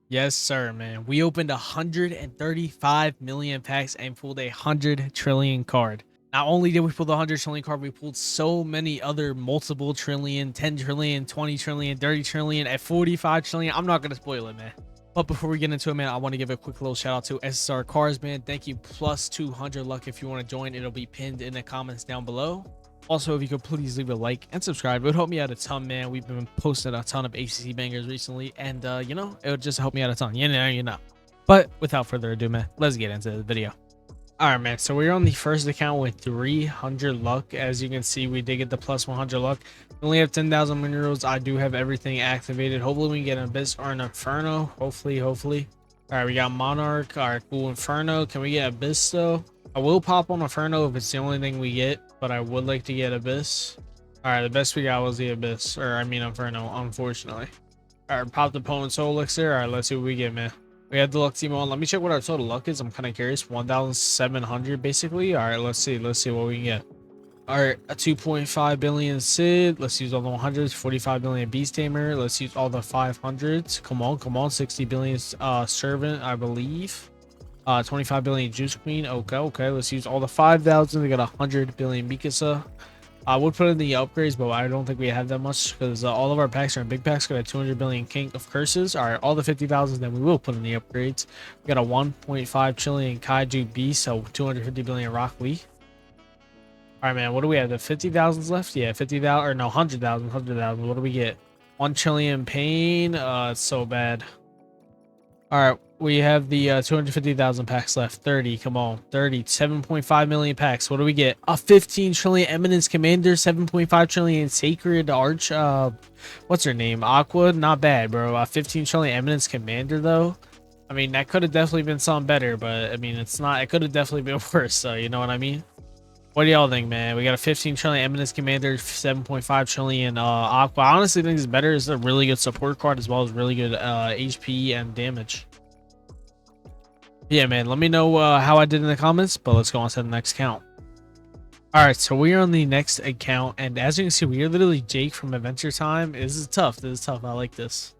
Yes, sir, man. We opened 135 million packs and pulled 100 trillion card. Not only did we pull the 100 trillion card, we pulled so many other multiple trillion, 10 trillion, 20 trillion, 30 trillion, at 45 trillion. I'm not going to spoil it, man. But before we get into it, man, I want to give a quick little shout out to SSR Cars, man. Thank you. Plus 200 luck if you want to join. It'll be pinned in the comments down below. Also, if you could please leave a like and subscribe, it would help me out a ton, man. We've been posting a ton of ACC bangers recently, and it would just help me out a ton. You know. But without further ado, man, let's get into the video. All right, man. So we're on the first account with 300 luck. As you can see, we did get the plus 100 luck. We only have 10,000 minerals. I do have everything activated. Hopefully, we can get an abyss or an inferno. Hopefully. All right, we got monarch. All right, cool. Inferno. Can we get abyss though? I will pop on Inferno if it's the only thing we get, but I would like to get Abyss. All right, the best we got was the Abyss, or I mean Inferno, unfortunately. All right, pop the opponent soul elixir. All right, let's see what we get, man. We had the luck team on. Let me check what our total luck is. I'm kind of curious. 1,700 basically. All right, let's see what we can get. All right, a 2.5 billion Sid. Let's use all the 100s. 45 billion Beast Tamer. Let's use all the 500s. Come on. 60 billion Servant, I believe. 25 billion Juice Queen. Okay. Let's use all the 5,000. We got 100 billion Mikasa. I would put in the upgrades, but I don't think we have that much because all of our packs are in big packs. Got a 200 billion King of Curses. All right, all the 50,000 then we will put in the upgrades. We got a 1.5 trillion Kaiju Beast, so 250 billion Rock Lee. All right, man. What do we have? The 50,000s left? Yeah, 50,000 or no, 100,000. What do we get? 1 trillion Pain. It's so bad. All right, we have the 250,000 packs left. 30, come on. 30, 7.5 million packs. What do we get? A 15 trillion Eminence Commander, 7.5 trillion Sacred Arch. What's her name? Aqua? Not bad, bro. 15 trillion Eminence Commander, though. I mean, that could have definitely been something better, but I mean, it's not. It could have definitely been worse, so you know what I mean? What do y'all think, man? We got a 15 trillion Eminence Commander, 7.5 trillion Aqua. I honestly think it's better. It's a really good support card as well as really good HP and damage. Yeah, man. Let me know how I did in the comments, but let's go on to the next account. All right, so we are on the next account, and as you can see, we are literally Jake from Adventure Time. This is tough. I like this.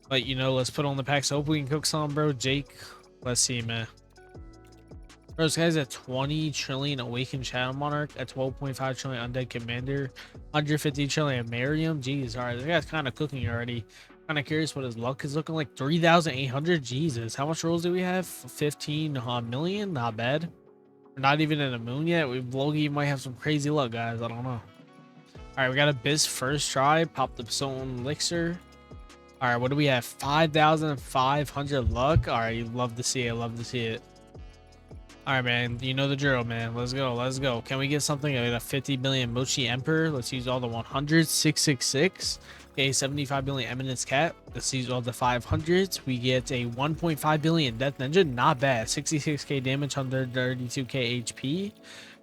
But, let's put on the packs. Hope we can cook some, bro. Jake, let's see, man. Bro, this guy's at 20 trillion Awakened Shadow Monarch, at 12.5 trillion Undead Commander, 150 trillion Mariam. Jeez, all right, this guy's kind of cooking already. Kind of curious what his luck is looking like. 3,800. Jesus, how much rolls do we have? 15 million. Not bad. We're not even in the moon yet. Logie might have some crazy luck, guys. I don't know. All right, we got Abyss first try. Pop the Stone Elixir. All right, what do we have? 5,500 luck. All right, you love to see it. All right, man. You know the drill, man. Let's go. Can we get something? I got a 50 billion Mochi Emperor. Let's use all the 100s. 666. Okay, 75 billion Eminence Cat. Let's use all the 500s. We get a 1.5 billion Death Ninja. Not bad. 66k damage, 132k HP.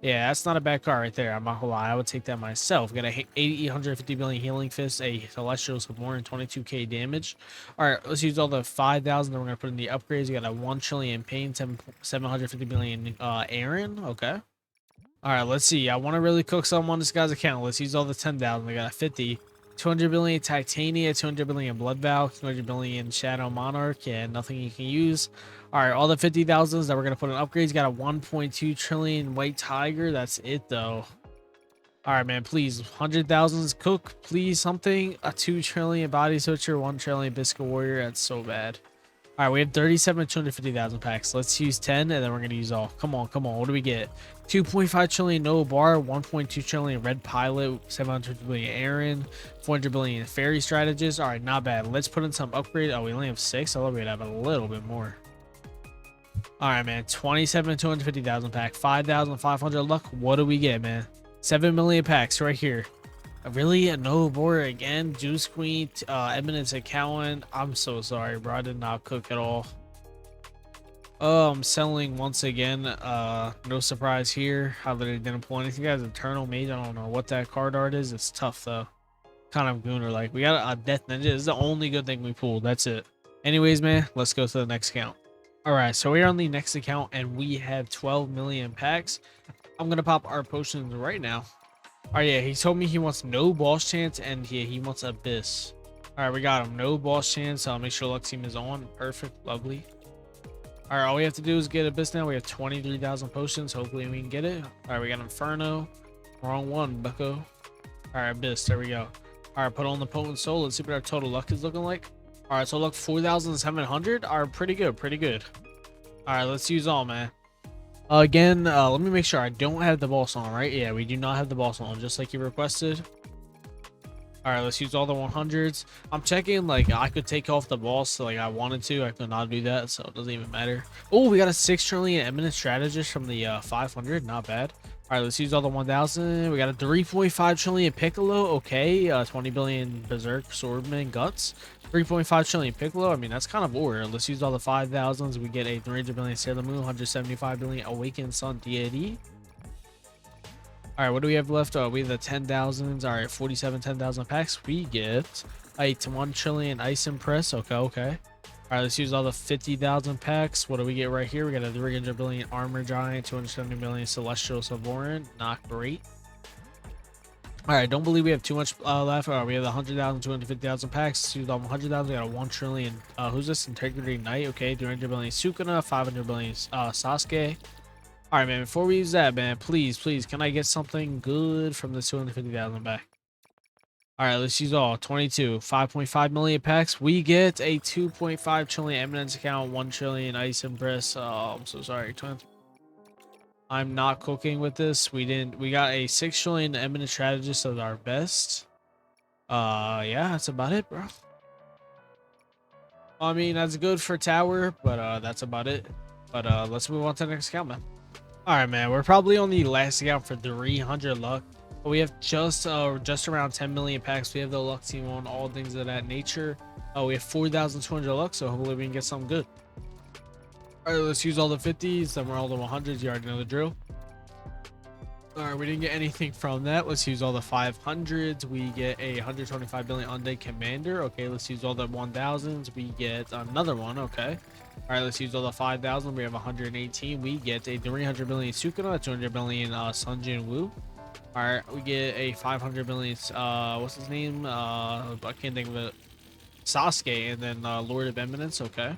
Yeah, that's not a bad card right there. I'm not gonna lie. I would take that myself. Got a 850 billion Healing Fist, a Celestial Support, and 22k damage. All right, let's use all the 5,000 that we're gonna put in the upgrades. You got a 1 trillion Pain, 750 billion Aaron. Okay. All right, let's see. I want to really cook some on this guy's account. Let's use all the 10,000. We got a 50. 200 billion Titania, 200 billion Blood Vow, 200 billion Shadow Monarch, and nothing you can use. All right, all the 50,000s that we're going to put in upgrades. Got a 1.2 trillion White Tiger. That's it, though. All right, man, please. 100,000s cook, please, something. A 2 trillion Body Switcher, 1 trillion Biscuit Warrior. That's so bad. All right, we have 37 250,000 packs. Let's use 10, and then we're going to use all. Come on. What do we get? 2.5 trillion Noah Bar, 1.2 trillion Red Pilot, 700 billion Aaron, 400 billion Fairy Strategist. All right, not bad. Let's put in some upgrade. Oh, we only have 6. I thought we'd have a little bit more. All right, man. 27 250,000 pack, 5,500 luck. What do we get, man? 7 million packs right here. Really? A no board again? Juice Queen, Eminence Accountant. I'm so sorry, bro. I did not cook at all. Oh, I'm selling once again. No surprise here. How that it didn't pull anything. Guys, Eternal Mage. I don't know what that card art is. It's tough though. Kind of gooner like. We got a Death Ninja. This is the only good thing we pulled. That's it. Anyways, man, let's go to the next account. All right, so we're on the next account and we have 12 million packs. I'm gonna pop our potions right now. Oh yeah, he told me he wants no boss chance and he wants Abyss. All right, we got him. No boss chance. I'll make sure luck team is on. Perfect. Lovely. All right, all we have to do is get Abyss now. We have 23,000 potions. Hopefully we can get it. All right, we got Inferno. Wrong one, bucko. All right, Abyss. There we go. All right, put on the Potent Soul. Let's see what our total luck is looking like. All right, so luck 4,700 are pretty good. Pretty good. All right, let's use all, man. Again, let me make sure I don't have the boss on, right? Yeah, we do not have the boss on, just like you requested. All right, let's use all the 100s. I'm checking, like, I could take off the boss, so, like, I wanted to. I could not do that, so it doesn't even matter. Oh, we got a 6 trillion eminent strategist from the 500. Not bad. All right, let's use all the 1,000. We got a 3.5 trillion Piccolo. Okay, 20 billion Berserk Swordman Guts. 3.5 trillion Piccolo. I mean, that's kind of over. Let's use all the 5,000s. We get a 300 billion Sailor Moon, 175 billion Awakened Sun deity. All right, what do we have left? We have the 10,000s. All right, 47 10,000 packs. We get a 1 trillion Ice Impress. Okay, okay. All right, let's use all the 50,000 packs. What do we get right here? We got a 300 billion Armor Giant, 270 million Celestial Savoran. Not great. All right, don't believe we have too much left. All right, we have the 100,000, 250,000 packs. Let's use all 100,000. We got a 1 trillion. Who's this? Integrity Knight. Okay, 300 billion Sukuna, 500 billion Sasuke. All right, man, before we use that, man, please, can I get something good from the 250,000 back? All right, let's use all 22, 5.5 million packs. We get a 2.5 trillion eminence account, 1 trillion Ice Impress. Oh, I'm so sorry, twin. I'm not cooking with this. We got a 6 trillion eminent strategist as our best. Yeah, that's about it, bro. I mean, that's good for tower, but that's about it. But let's move on to the next account, man. All right, man, we're probably on the last account for 300 luck, but we have just around 10 million packs. We have the luck team on, all things of that nature. We have 4,200 luck, so hopefully we can get something good. All right, let's use all the 50s, then we're all the 100s. You already know the drill. All right, we didn't get anything from that. Let's use all the 500s. We get a 125 billion undead commander. Okay, let's use all the 1000s. We get another one. Okay. All right, let's use all the 5,000. We have 118. We get a 300 billion Sukuna, 200 billion Sun Jin Woo. All right, we get a 500 billion, what's his name? I can't think of it. Sasuke, and then Lord of Eminence. Okay.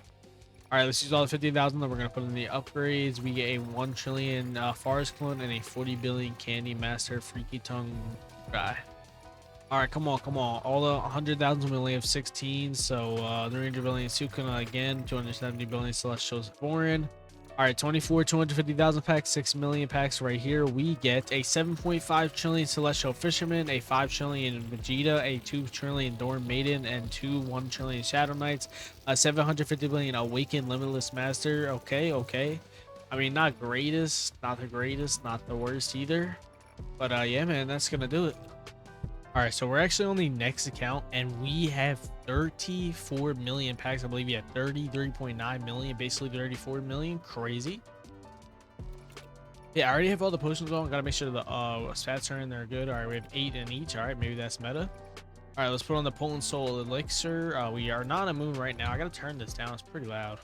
All right, let's use all the 50,000 that we're going to put in the upgrades. We get a 1 trillion Forest Clone and a 40 billion Candy Master Freaky Tongue guy. All right, come on. All the 100,000, we only have 16. So 300 billion Sukuna again, 270 billion Celestial Foreign. All right, 24, 250,000 packs, 6 million packs right here. We get a 7.5 trillion Celestial Fisherman, a 5 trillion Vegeta, a 2 trillion Dorn Maiden, and 1 trillion Shadow Knights, a 750 billion Awakened Limitless Master. Okay. I mean, not greatest, not the greatest, not the worst either. But yeah, man, that's gonna do it. All right, so we're actually on the next account, and we have 34 million packs. I believe we have 33.9 million, basically 34 million. Crazy. Yeah, I already have all the potions on. Gotta make sure the stats are in there good. All right, we have 8 in each. All right, maybe that's meta. All right, let's put on the Potent Soul Elixir. We are not on a moon right now. I gotta turn this down. It's pretty loud.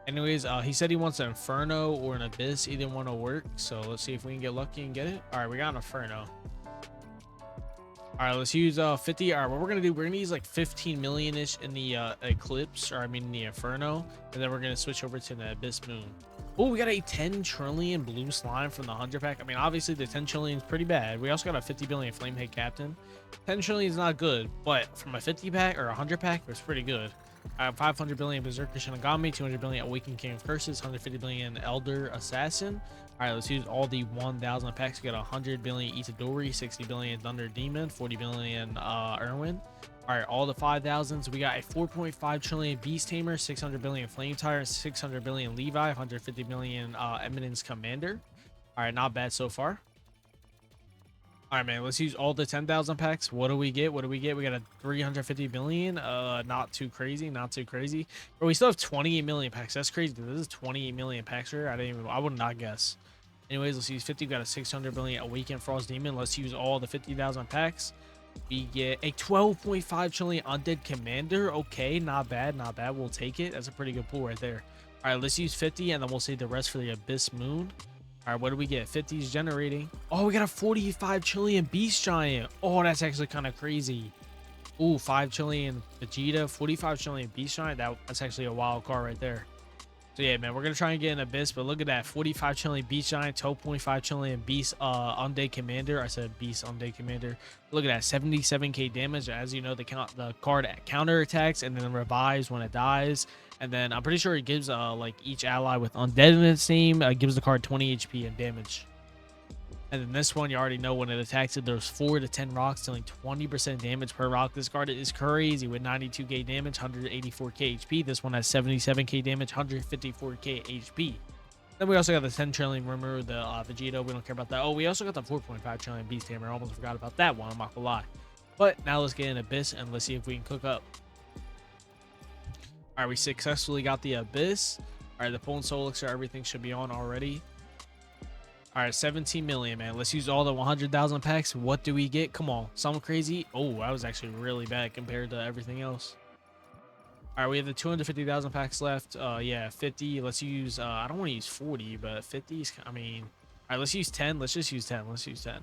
Anyways, he said he wants an Inferno or an Abyss. Either one will work. So let's see if we can get lucky and get it. All right, we got an Inferno. All right, let's use 50. All right, what we're gonna do, we're gonna use like 15 million-ish in the Eclipse, or I mean the Inferno, and then we're gonna switch over to the Abyss Moon. Oh, we got a 10 trillion blue slime from the 100 pack. I mean, obviously the 10 trillion is pretty bad. We also got a 50 billion Flamehead Captain. 10 trillion is not good, but from a 50 pack or a 100 pack, it's pretty good. 500 billion Berserker Shinigami, 200 billion Awakened King of Curses, 150 billion Elder Assassin. All right, let's use all the 1,000 packs. We got 100 billion Itadori, 60 billion Thunder Demon, 40 billion Irwin. All right, all the 5,000s. We got a 4.5 trillion Beast Tamer, 600 billion Flame Tire, 600 billion Levi, 150 billion Eminence Commander. All right, not bad so far. All right, man, let's use all the 10,000 packs. What do we get? We got a 350 billion. Not too crazy. But we still have 28 million packs. That's crazy. This is 28 million packs here. I would not guess. Anyways, let's use 50. We got a 600 billion Awakened Frost Demon. Let's use all the 50,000 packs. We get a 12.5 trillion Undead Commander. Okay, not bad. We'll take it. That's a pretty good pool right there. All right, let's use 50, and then we'll save the rest for the Abyss Moon. All All right, what do we get? 50s generating. Oh, we got a 45 trillion beast giant. Oh, that's actually kind of crazy. Ooh, 5 trillion Vegeta, 45 trillion beast giant. That's actually a wild card right there. So yeah, man, we're gonna try and get an abyss, but look at that, 45 trillion beast giant, 12.5 trillion beast undead commander. I said beast undead commander. Look at that, 77k damage. As you know, the card counter attacks and then revives when it dies. And then I'm pretty sure it gives like each ally with undead in its name gives the card 20 HP and damage. And then this one, you already know when it attacks it, there's 4 to 10 rocks dealing 20% damage per rock. This card is crazy with 92k damage, 184k HP. This one has 77k damage, 154k HP. Then we also got the 10 trillion rumor, the Vegeta. We don't care about that. Oh, we also got the 4.5 trillion beast hammer. I almost forgot about that one. I'm not gonna lie. But now let's get an abyss and let's see if we can cook up. All right, we successfully got the abyss. All right, the full and soul elixir, everything should be on already. All right, 17 million, man. Let's use all the 100,000 packs. What do we get? Come on, something crazy. Oh, that was actually really bad compared to everything else. All right, we have the 250,000 packs left. Yeah, 50. Let's use, I don't want to use 40, but 50 is, I mean, all right, let's use 10. Let's just use 10. Let's use 10.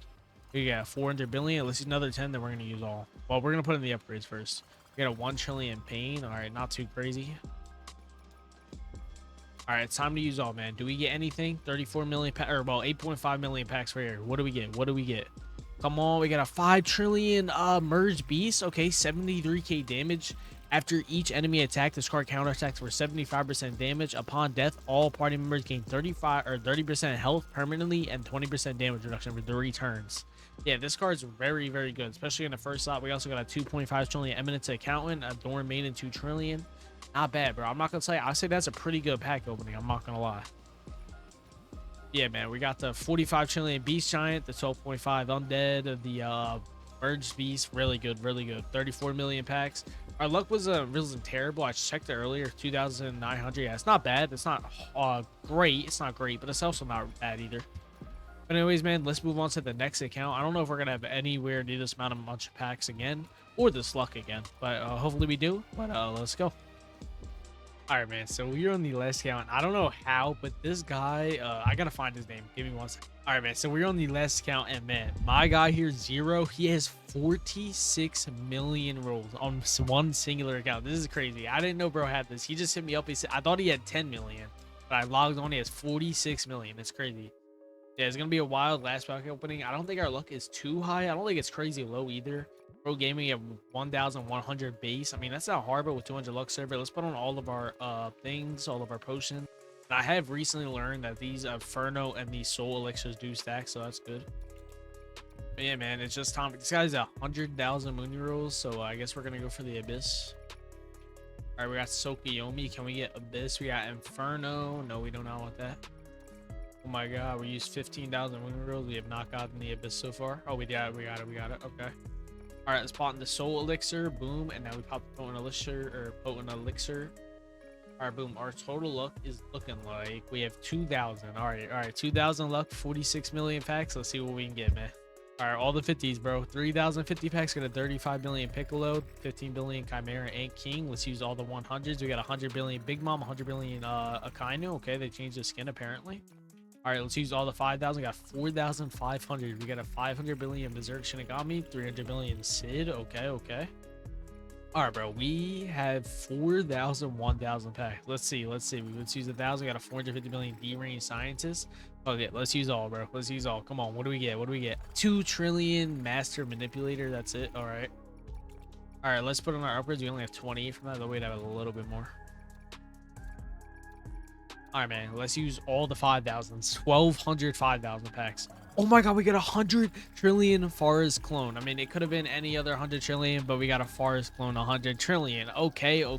We got 400 billion. Let's use another 10, then we're going to use all. Well, we're going to put in the upgrades first. We got a 1 trillion pain. All right, not too crazy. All right, it's time to use all, man. Do we get anything? 34 million or well, 8.5 million packs right here. What do we get? What do we get? Come on, we got a 5 trillion merged beast. Okay, 73k damage. After each enemy attack, this card counterattacks for 75% damage. Upon death, all party members gain 30% health permanently and 20% damage reduction for 3 turns. Yeah, this card's very, very good, especially in the first slot. We also got a 2.5 trillion Eminence Accountant, a Dorn Maiden 2 trillion. Not bad, bro. I'm not gonna say. I say that's a pretty good pack opening. I'm not gonna lie. Yeah, man. We got the 45 trillion beast giant, the 12.5 undead, the merged beast. Really good, really good. 34 million packs. Our luck wasn't terrible. I checked it earlier. 2,900. Yeah, it's not bad. It's not great. It's not great, but it's also not bad either. But anyways, man, let's move on to the next account. I don't know if we're gonna have anywhere near this amount of bunch of packs again, or this luck again, but hopefully we do. But let's go. All right, man, so we're on the last account. I don't know how, but this guy, I gotta find his name. Give me 1 second. All right, man, so we're on the last account, and man, my guy here, Zero, he has 46 million rolls on one singular account. This is crazy. I didn't know bro had this. He just hit me up. He said, I thought he had 10 million, but I logged on. He has 46 million. It's crazy. Yeah, it's gonna be a wild last pack opening. I don't think our luck is too high. I don't think it's crazy low either. Pro Gaming at 1,100 base. I mean, that's not hard, but with 200 luck server, let's put on all of our things, all of our potions. And I have recently learned that these Inferno and these Soul Elixirs do stack, so that's good. But yeah, man, it's just time. This guy's 100,000 Moon rolls, so I guess we're gonna go for the Abyss. All right, we got Sokoyomi. Can we get Abyss? We got Inferno. No, we do not want that. Oh my God, we used 15,000 Moon rolls. We have not gotten the Abyss so far. Oh, we got it. Okay. All right, let's pop in the Soul Elixir, boom, and now we pop the Potent Elixir. All right, boom. Our total luck is looking like we have 2,000. All right, 2,000 luck, 46 million packs. Let's see what we can get, man. All right, all the 50s, bro. 3,050 packs, got a 35 million Piccolo, 15 billion Chimera and King. Let's use all the 100s. We got 100 billion Big Mom, 100 billion Akainu. Okay, they changed the skin apparently. All right, let's use all the 5,000. We got 4,500. We got a 500 billion Berserk Shinigami, 300 billion Sid. Okay. All right, bro. We have 4,000, 1,000 pack. Let's see. Let's use 1,000. We got a 450 billion D-range Scientist. Okay, let's use all, bro. Let's use all. Come on. What do we get? 2 trillion Master Manipulator. That's it. All right, let's put on our upgrades. We only have 28 from that. Though we'd have a little bit more. All right, man, let's use all the 5,000s. 1,200 5,000 packs. Oh my God, we got 100 trillion Forest clone. I mean, it could have been any other 100 trillion, but we got a Forest clone 100 trillion. Okay. All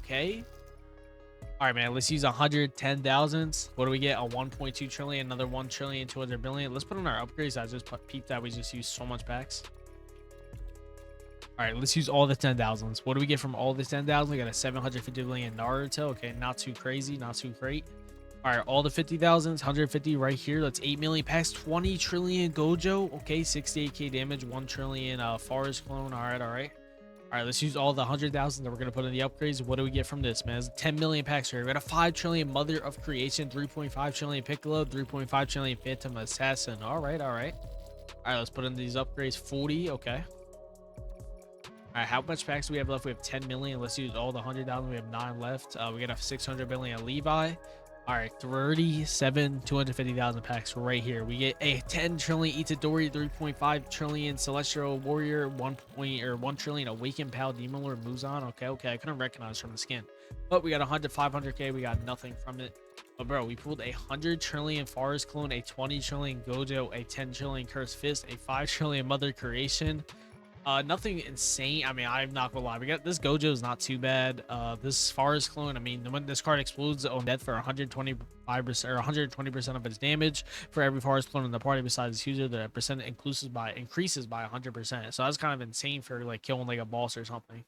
right, man, let's use 110,000s. What do we get? A 1.2 trillion, another 1 trillion, 200 billion. Let's put on our upgrades. I just peeped that we just used so much packs. All right, let's use all the 10,000s. What do we get from all the 10,000? We got a 750 billion Naruto. Okay, not too crazy, not too great. All right, all the 50,000s, 150 right here. That's 8 million packs, 20 trillion Gojo. Okay, 68k damage, 1 trillion Forest clone. All right. All right, let's use all the 100,000 that we're gonna put in the upgrades. What do we get from this, man? It's 10 million packs here. We got a 5 trillion Mother of Creation, 3.5 trillion Piccolo, 3.5 trillion Phantom Assassin. All right, all right. All right, let's put in these upgrades. 40, okay. All right, how much packs do we have left? We have 10 million. Let's use all the 100,000. We have 9 left. We got a 600 million Levi. All right, 37, 250,000 packs right here. We get a 10 trillion Itadori, 3.5 trillion Celestial Warrior, 1 trillion Awakened Pal Demon Lord Muzan. Okay, okay. I couldn't recognize from the skin. But we got 100, 500k. We got nothing from it. But bro, we pulled a 100 trillion Forest Clone, a 20 trillion Gojo, a 10 trillion Cursed Fist, a 5 trillion Mother Creation. Nothing insane. I mean, I'm not gonna lie. We got this Gojo is not too bad. This Forest Clone. I mean, when this card explodes on death for 125% or 120% of its damage for every Forest Clone in the party besides its user, the percent increases by 100%. So that's kind of insane for like killing like a boss or something.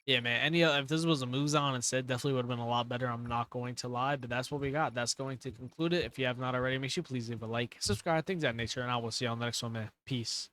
Yeah, man. If this was a Muzan instead, definitely would have been a lot better. I'm not going to lie, but that's what we got. That's going to conclude it. If you have not already, make sure you please leave a like, subscribe, things of that nature, and I will see you on the next one, man. Peace.